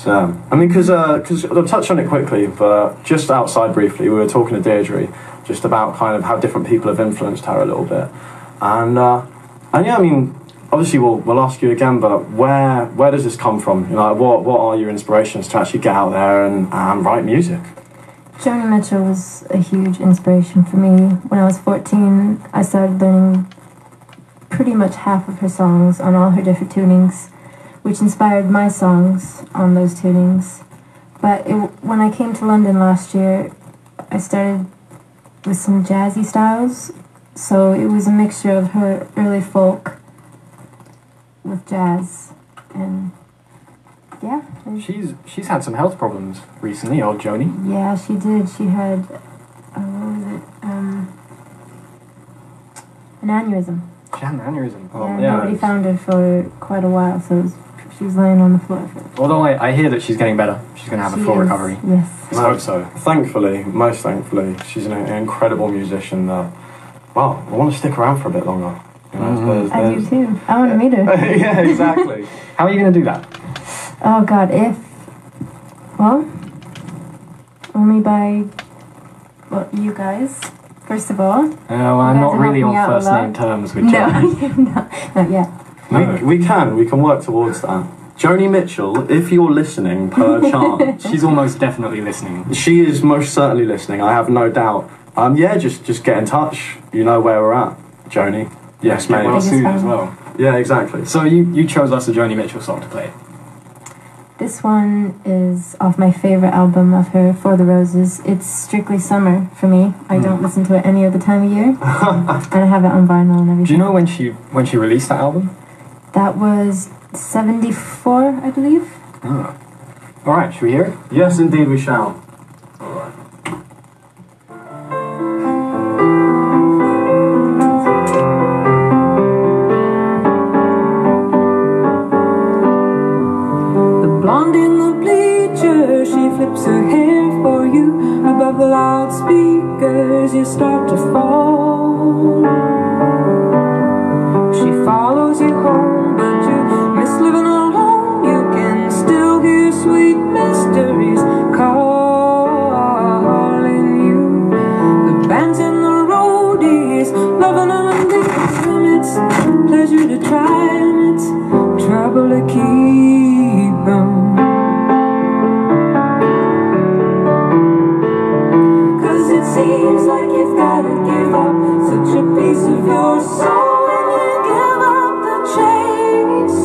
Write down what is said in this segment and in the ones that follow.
Yeah, I mean, because I'll touch on it quickly, but just outside briefly, we were talking to Deirdre just about kind of how different people have influenced her a little bit, and yeah, I mean, obviously we'll ask you again, but where does this come from? You know, what are your inspirations to actually get out there and write music? Joni Mitchell was a huge inspiration for me. When I was 14, I started learning pretty much half of her songs on all her different tunings, which inspired my songs on those tunings. But when I came to London last year, I started with some jazzy styles, so it was a mixture of her early folk with jazz, and yeah. She's had some health problems recently, old Joni. Yeah, she did. She had an aneurysm. She had an aneurysm. Yeah, nobody found her for quite a while, so she was laying on the floor for it. Although I hear that she's getting better. She's going to have a full recovery. Yes. I hope so. Thankfully, most thankfully, she's an incredible musician that, well, I want to stick around for a bit longer. You know, I do too. I want to meet her. Yeah, exactly. How are you going to do that? Oh God, only by, you guys, first of all. Well, I'm not really on first name terms with Joni. No, not yet. No. We can work towards that. Joni Mitchell, if you're listening, per chance. She's almost definitely listening. She is most certainly listening, I have no doubt. Yeah, just get in touch. You know where we're at, Joni. Yes, mate. Well soon as well. Yeah, exactly. So you chose us a Joni Mitchell song to play. This one is off my favourite album of her, For the Roses. It's strictly summer for me. I don't listen to it any other time of year. And I have it on vinyl and everything. Do you know when she released that album? That was 74, I believe. Oh. Alright, should we hear it? Yes, indeed we shall. Alright. Blonde in the bleacher, she flips her hair for you. Above the loudspeakers, you start to fall. She follows you home, but you miss living alone. You can still hear sweet mysteries calling you. The band's in the roadies, loving them and thinking them. It's pleasure to try and it's trouble to keep them. Seems like you've gotta give up such a piece of your soul, and you give up the chase.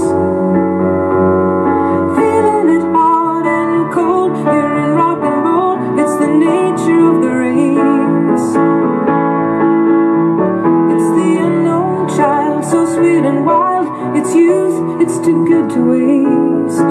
Feeling it hard and cold, you're in rock and roll. It's the nature of the race. It's the unknown child, so sweet and wild. It's youth, it's too good to waste.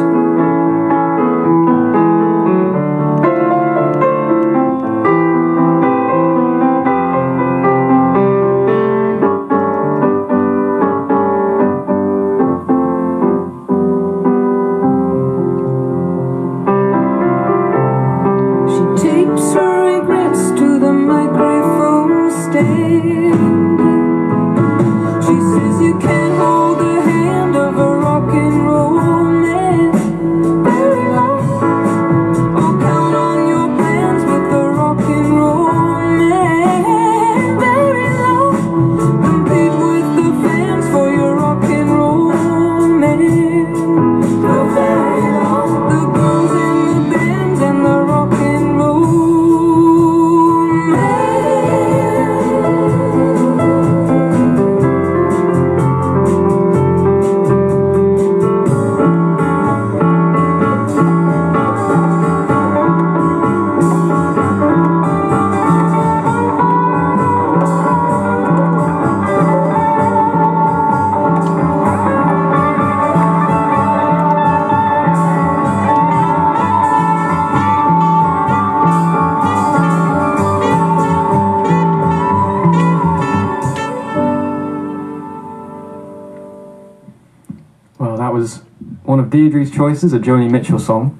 Deirdre's choices, a Joni Mitchell song.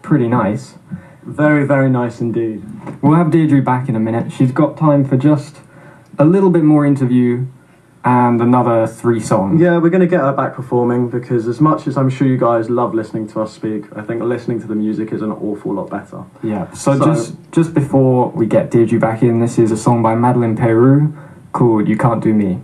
Pretty nice. Very, very nice indeed. We'll have Deirdre back in a minute. She's got time for just a little bit more interview and another 3 songs. Yeah, we're going to get her back performing, because as much as I'm sure you guys love listening to us speak, I think listening to the music is an awful lot better. Yeah, so just before we get Deirdre back in, this is a song by Madeline Peru called You Can't Do Me.